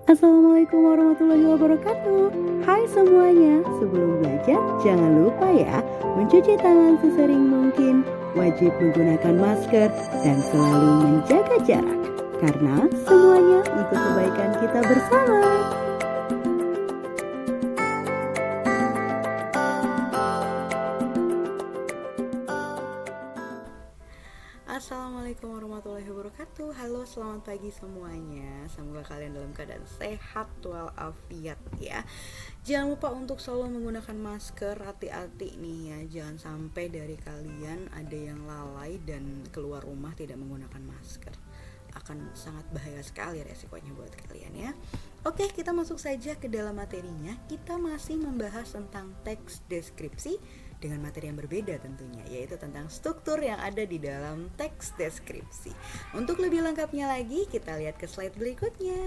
Assalamualaikum warahmatullahi wabarakatuh. Hai semuanya, sebelum belajar jangan lupa ya mencuci tangan sesering mungkin, wajib menggunakan masker, dan selalu menjaga jarak. Karena semuanya untuk kebaikan kita bersama. Assalamualaikum warahmatullahi wabarakatuh. Halo, selamat pagi semuanya. Semoga kalian dalam keadaan sehat walafiat ya. Jangan lupa untuk selalu menggunakan masker. Hati-hati nih ya, jangan sampai dari kalian ada yang lalai dan keluar rumah tidak menggunakan masker. Akan sangat bahaya sekali resikonya buat kalian ya. Oke, kita masuk saja ke dalam materinya. Kita masih membahas tentang teks deskripsi dengan materi yang berbeda tentunya, yaitu tentang struktur yang ada di dalam teks deskripsi. Untuk lebih lengkapnya lagi, kita lihat ke slide berikutnya.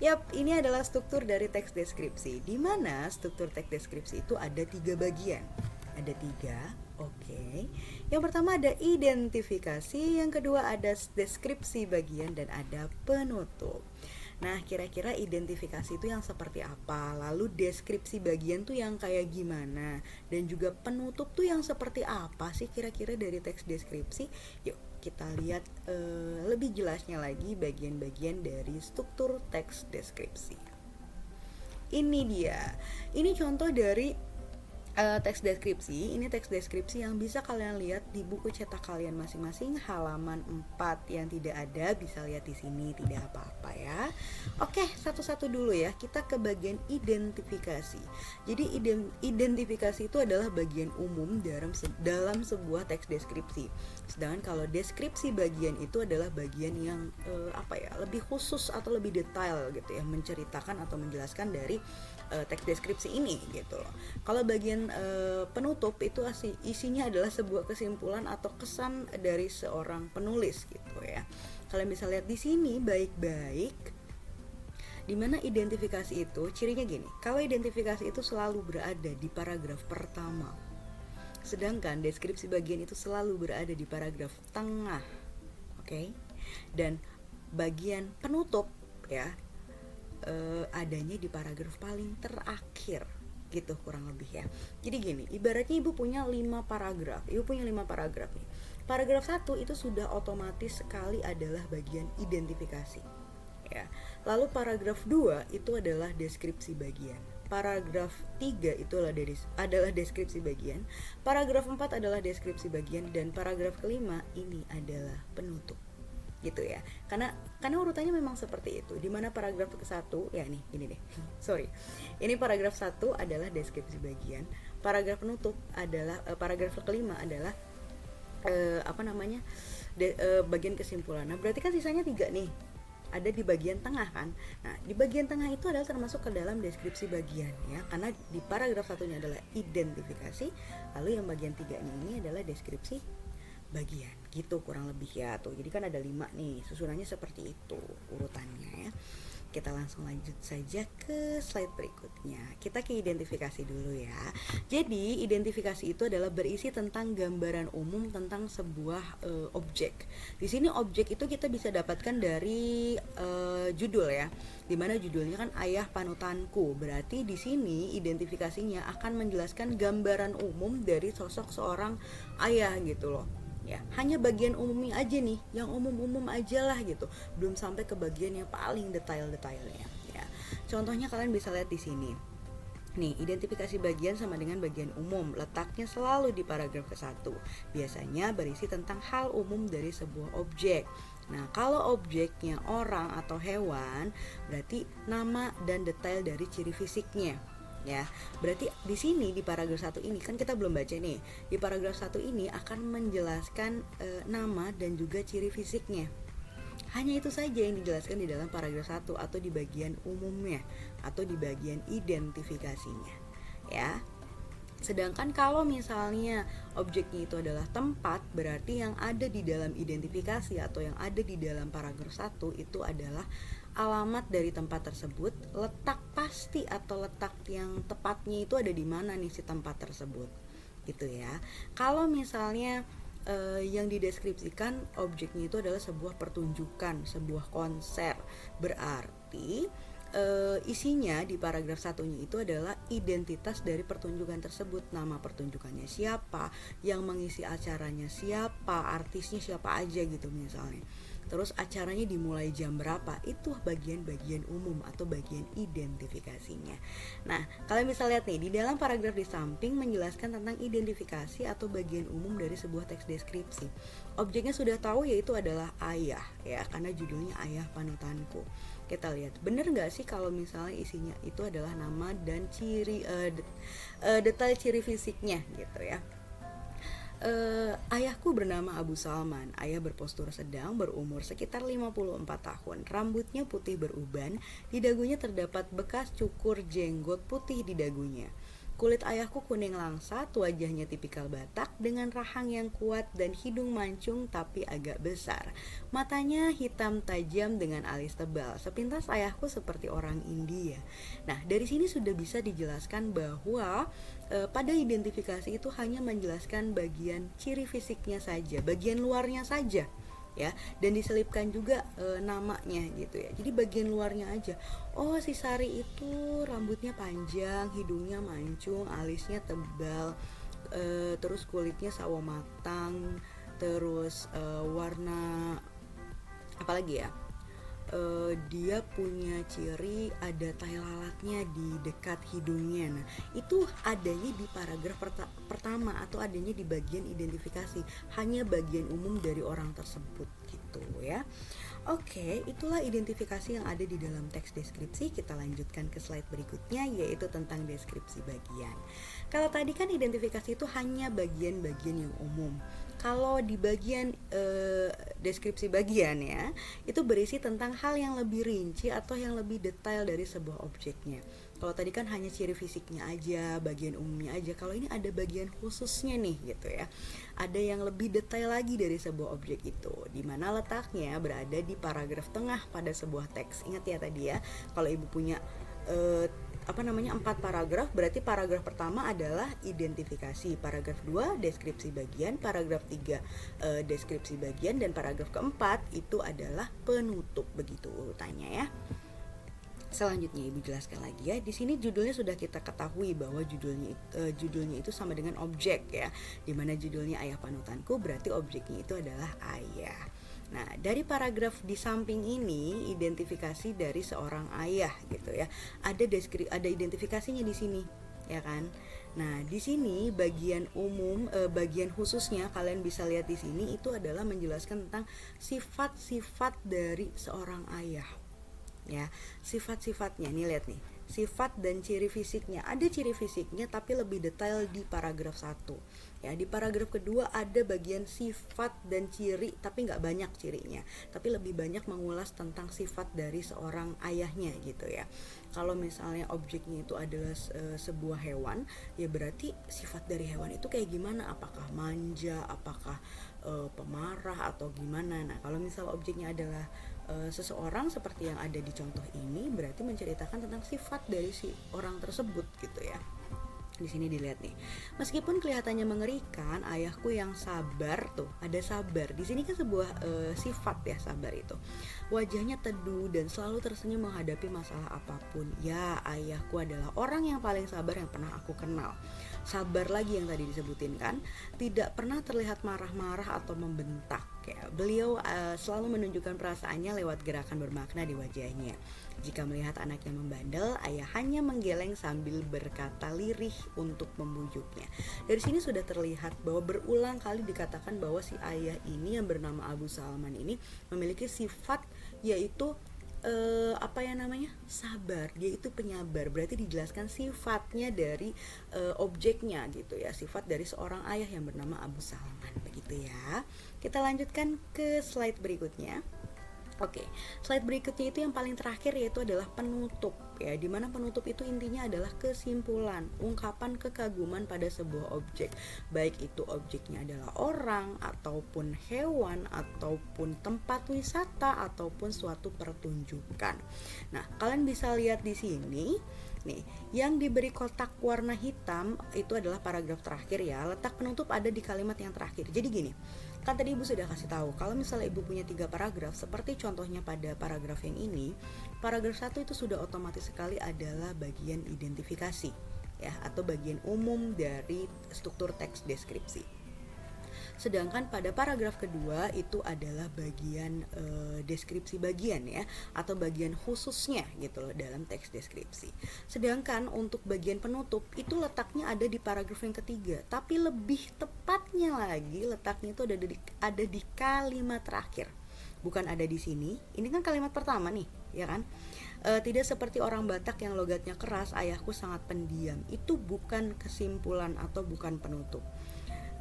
Yap, ini adalah struktur dari teks deskripsi, di mana struktur teks deskripsi itu ada 3 bagian. Ada 3, oke. Yang pertama ada identifikasi, yang kedua ada deskripsi bagian, dan ada penutup. Nah, kira-kira identifikasi itu yang seperti apa? Lalu deskripsi bagian tuh yang kayak gimana? Dan juga penutup tuh yang seperti apa sih kira-kira dari teks deskripsi? Yuk, kita lihat lebih jelasnya lagi bagian-bagian dari struktur teks deskripsi. Ini dia. Ini contoh dari teks deskripsi. Ini teks deskripsi yang bisa kalian lihat di buku cetak kalian masing-masing halaman 4. Yang tidak ada bisa lihat di sini, tidak apa-apa ya. Oke, satu-satu dulu ya. Kita ke bagian identifikasi. Jadi identifikasi itu adalah bagian umum dalam sebuah teks deskripsi. Sedangkan kalau deskripsi bagian itu adalah bagian yang lebih khusus atau lebih detail gitu ya, menceritakan atau menjelaskan dari teks deskripsi ini gitu. Kalau bagian penutup itu isinya adalah sebuah kesimpulan atau kesan dari seorang penulis gitu ya. Kalian bisa lihat di sini baik-baik, dimana identifikasi itu cirinya gini. Kalau identifikasi itu selalu berada di paragraf pertama, sedangkan deskripsi bagian itu selalu berada di paragraf tengah, oke? Dan bagian penutup ya adanya di paragraf paling terakhir gitu kurang lebih ya. Jadi gini, ibaratnya ibu punya 5 paragraf. Ibu punya 5 paragraf nih. Paragraf 1 itu sudah otomatis sekali adalah bagian identifikasi. Ya. Lalu paragraf 2 itu adalah deskripsi bagian. Paragraf 3 itu adalah deskripsi bagian. Paragraf 4 adalah deskripsi bagian, dan paragraf kelima ini adalah penutup. Gitu ya. Karena urutannya memang seperti itu. Di mana paragraf ke-1 ya nih, ini deh. Sorry. Ini paragraf 1 adalah deskripsi bagian. Paragraf penutup adalah paragraf kelima adalah bagian kesimpulan. Nah, berarti kan sisanya 3 nih. Ada di bagian tengah kan. Nah, di bagian tengah itu adalah termasuk ke dalam deskripsi bagian ya. Karena di paragraf 1-nya adalah identifikasi, lalu yang bagian 3-nya ini adalah deskripsi bagian gitu kurang lebih ya tuh. Jadi kan ada 5 nih, susunannya seperti itu urutannya ya. Kita langsung lanjut saja ke slide berikutnya. Kita ke identifikasi dulu ya. Jadi identifikasi itu adalah berisi tentang gambaran umum tentang sebuah objek. Di sini objek itu kita bisa dapatkan dari judul ya. Dimana judulnya kan Ayah Panutanku. Berarti di sini identifikasinya akan menjelaskan gambaran umum dari sosok seorang ayah gitu loh. Ya, hanya bagian umumnya aja nih, yang umum-umum aja lah gitu, belum sampai ke bagian yang paling detail-detailnya ya. Contohnya kalian bisa lihat di sini nih, identifikasi bagian sama dengan bagian umum, letaknya selalu di paragraf ke-1, biasanya berisi tentang hal umum dari sebuah objek. Nah, kalau objeknya orang atau hewan, berarti nama dan detail dari ciri fisiknya. Ya, berarti di sini di paragraf 1 ini kan kita belum baca nih. Di paragraf 1 ini akan menjelaskan nama dan juga ciri fisiknya. Hanya itu saja yang dijelaskan di dalam paragraf 1 atau di bagian umumnya atau di bagian identifikasinya. Ya. Sedangkan kalau misalnya objeknya itu adalah tempat, berarti yang ada di dalam identifikasi atau yang ada di dalam paragraf 1 itu adalah alamat dari tempat tersebut, letak pasti atau letak yang tepatnya itu ada di mana nih si tempat tersebut, gitu ya. Kalau misalnya yang dideskripsikan objeknya itu adalah sebuah pertunjukan, sebuah konser, Berarti isinya di paragraf satunya itu adalah identitas dari pertunjukan tersebut, nama pertunjukannya siapa, yang mengisi acaranya siapa, artisnya siapa aja gitu misalnya. Terus acaranya dimulai jam berapa, itu bagian-bagian umum atau bagian identifikasinya. Nah, kalian bisa lihat nih, di dalam paragraf di samping menjelaskan tentang identifikasi atau bagian umum dari sebuah teks deskripsi. Objeknya sudah tahu, yaitu adalah ayah ya, karena judulnya Ayah Panutanku. Kita lihat, bener nggak sih kalau misalnya isinya itu adalah nama dan ciri detail ciri fisiknya gitu ya. Ayahku bernama Abu Salman. Ayah berpostur sedang, berumur sekitar 54 tahun. Rambutnya putih beruban, di dagunya terdapat bekas cukur jenggot putih di dagunya. Kulit ayahku kuning langsat, wajahnya tipikal Batak dengan rahang yang kuat dan hidung mancung tapi agak besar. Matanya hitam tajam dengan alis tebal. Sepintas ayahku seperti orang India. Nah, dari sini sudah bisa dijelaskan bahwa pada identifikasi itu hanya menjelaskan bagian ciri fisiknya saja, bagian luarnya saja ya, dan diselipkan juga namanya gitu ya. Jadi bagian luarnya aja. Oh, si Sari itu rambutnya panjang, hidungnya mancung, alisnya tebal, terus kulitnya sawo matang, terus warna apalagi ya, dia punya ciri ada tai lalatnya di dekat hidungnya. Nah, itu adanya di paragraf pertama atau adanya di bagian identifikasi, hanya bagian umum dari orang tersebut gitu ya. Oke, itulah identifikasi yang ada di dalam teks deskripsi. Kita lanjutkan ke slide berikutnya, yaitu tentang deskripsi bagian. Kalau tadi kan identifikasi itu hanya bagian-bagian yang umum. Kalau di bagian deskripsi bagian ya, itu berisi tentang hal yang lebih rinci atau yang lebih detail dari sebuah objeknya. Kalau tadi kan hanya ciri fisiknya aja, bagian umumnya aja. Kalau ini ada bagian khususnya nih gitu ya. Ada yang lebih detail lagi dari sebuah objek itu, di mana letaknya berada di paragraf tengah pada sebuah teks. Ingat ya tadi ya, kalau ibu punya 4 paragraf, berarti paragraf pertama adalah identifikasi, paragraf 2 deskripsi bagian, paragraf 3 deskripsi bagian, dan paragraf keempat itu adalah penutup, begitu urutannya ya. Selanjutnya ibu jelaskan lagi ya. Di sini judulnya sudah kita ketahui bahwa judulnya itu sama dengan objek ya. Dimana judulnya Ayah Panutanku, berarti objeknya itu adalah ayah. Nah, dari paragraf di samping ini identifikasi dari seorang ayah gitu ya. Ada identifikasinya di sini, ya kan? Nah, di sini bagian umum, bagian khususnya kalian bisa lihat di sini itu adalah menjelaskan tentang sifat-sifat dari seorang ayah. Ya, sifat-sifatnya nih, lihat nih, sifat dan ciri fisiknya. Ada ciri fisiknya tapi lebih detail di paragraf 1 ya. Di paragraf kedua ada bagian sifat dan ciri tapi nggak banyak cirinya, tapi lebih banyak mengulas tentang sifat dari seorang ayahnya gitu ya. Kalau misalnya objeknya itu adalah sebuah hewan, ya berarti sifat dari hewan itu kayak gimana, apakah manja, apakah pemarah atau gimana. Nah, kalau misal objeknya adalah seseorang seperti yang ada di contoh ini, berarti menceritakan tentang sifat dari si orang tersebut gitu ya. Di sini dilihat nih, meskipun kelihatannya mengerikan, ayahku yang sabar, tuh ada sabar di sini kan sebuah sifat ya, sabar itu. Wajahnya teduh dan selalu tersenyum menghadapi masalah apapun. Ya, ayahku adalah orang yang paling sabar yang pernah aku kenal. Sabar lagi yang tadi disebutin kan, tidak pernah terlihat marah-marah atau membentak ya. Beliau selalu menunjukkan perasaannya lewat gerakan bermakna di wajahnya. Jika melihat anaknya membandel, ayah hanya menggeleng sambil berkata lirih untuk membujuknya. Dari sini sudah terlihat bahwa berulang kali dikatakan bahwa si ayah ini yang bernama Abu Salman ini memiliki sifat, yaitu sabar. Dia itu penyabar. Berarti dijelaskan sifatnya dari objeknya gitu ya, sifat dari seorang ayah yang bernama Abu Salman, begitu ya. Kita lanjutkan ke slide berikutnya. Oke, slide berikutnya itu yang paling terakhir, yaitu adalah penutup ya, dimana penutup itu intinya adalah kesimpulan, ungkapan kekaguman pada sebuah objek, baik itu objeknya adalah orang ataupun hewan ataupun tempat wisata ataupun suatu pertunjukan. Nah, kalian bisa lihat di sini nih, yang diberi kotak warna hitam itu adalah paragraf terakhir ya. Letak penutup ada di kalimat yang terakhir. Jadi gini, Kan tadi ibu sudah kasih tahu, kalau misalnya ibu punya 3 paragraf, seperti contohnya pada paragraf yang ini, paragraf 1 itu sudah otomatis sekali adalah bagian identifikasi ya, atau bagian umum dari struktur teks deskripsi. Sedangkan pada paragraf kedua itu adalah bagian deskripsi bagian ya, atau bagian khususnya gitu loh dalam teks deskripsi. Sedangkan untuk bagian penutup itu letaknya ada di paragraf yang ketiga, tapi lebih tepatnya lagi letaknya itu ada di kalimat terakhir. Bukan ada di sini. Ini kan kalimat pertama nih, ya kan? Tidak seperti orang Batak yang logatnya keras, ayahku sangat pendiam. Itu bukan kesimpulan atau bukan penutup.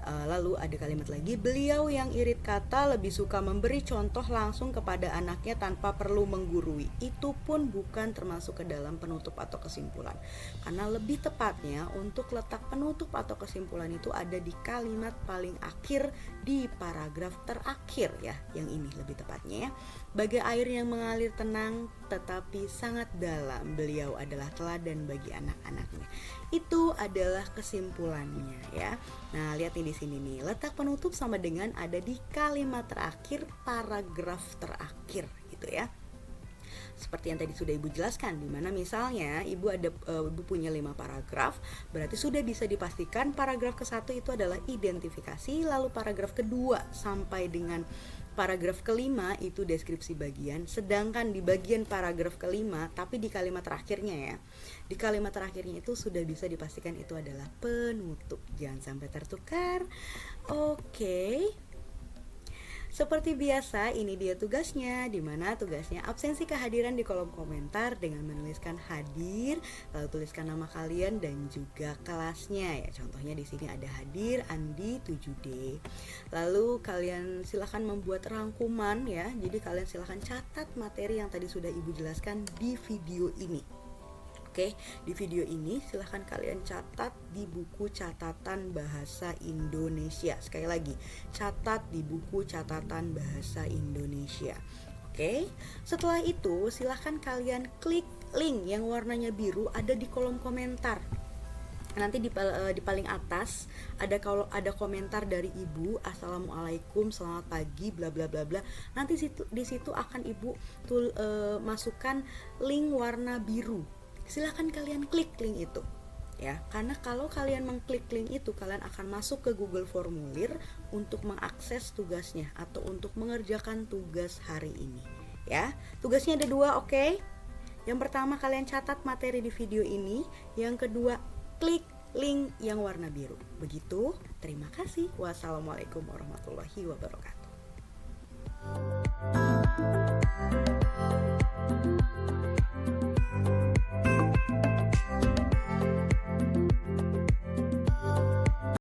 Lalu ada kalimat lagi, beliau yang irit kata lebih suka memberi contoh langsung kepada anaknya tanpa perlu menggurui. Itu pun bukan termasuk ke dalam penutup atau kesimpulan, karena lebih tepatnya untuk letak penutup atau kesimpulan itu ada di kalimat paling akhir di paragraf terakhir ya, yang ini lebih tepatnya ya. Bagai air yang mengalir tenang tetapi sangat dalam, beliau adalah teladan bagi anak-anaknya. Itu adalah kesimpulannya ya. Nah, lihat nih di sini nih, letak penutup sama dengan ada di kalimat terakhir paragraf terakhir gitu ya. Seperti yang tadi sudah ibu jelaskan, dimana misalnya ibu punya 5 paragraf, berarti sudah bisa dipastikan paragraf ke-1 itu adalah identifikasi, lalu paragraf kedua sampai dengan paragraf kelima itu deskripsi bagian, sedangkan di bagian paragraf kelima tapi di kalimat terakhirnya ya, di kalimat terakhirnya itu sudah bisa dipastikan itu adalah penutup. Jangan sampai tertukar. Oke. Seperti biasa, ini dia tugasnya, dimana tugasnya absensi kehadiran di kolom komentar dengan menuliskan hadir, lalu tuliskan nama kalian dan juga kelasnya ya. Contohnya di sini ada hadir Andi 7D. Lalu kalian silahkan membuat rangkuman ya. Jadi kalian silahkan catat materi yang tadi sudah ibu jelaskan di video ini. Oke, di video ini silahkan kalian catat di buku catatan bahasa Indonesia. Sekali lagi, catat di buku catatan bahasa Indonesia. Oke, setelah itu silahkan kalian klik link yang warnanya biru ada di kolom komentar. Nanti di paling atas ada komentar dari ibu, assalamualaikum, selamat pagi, bla bla bla bla. Nanti di situ akan ibu masukkan link warna biru. Silahkan kalian klik link itu ya, karena kalau kalian mengklik link itu kalian akan masuk ke Google Formulir untuk mengakses tugasnya atau untuk mengerjakan tugas hari ini ya. Tugasnya ada 2, oke? Yang pertama kalian catat materi di video ini, yang kedua klik link yang warna biru. Begitu, terima kasih. Wassalamualaikum warahmatullahi wabarakatuh.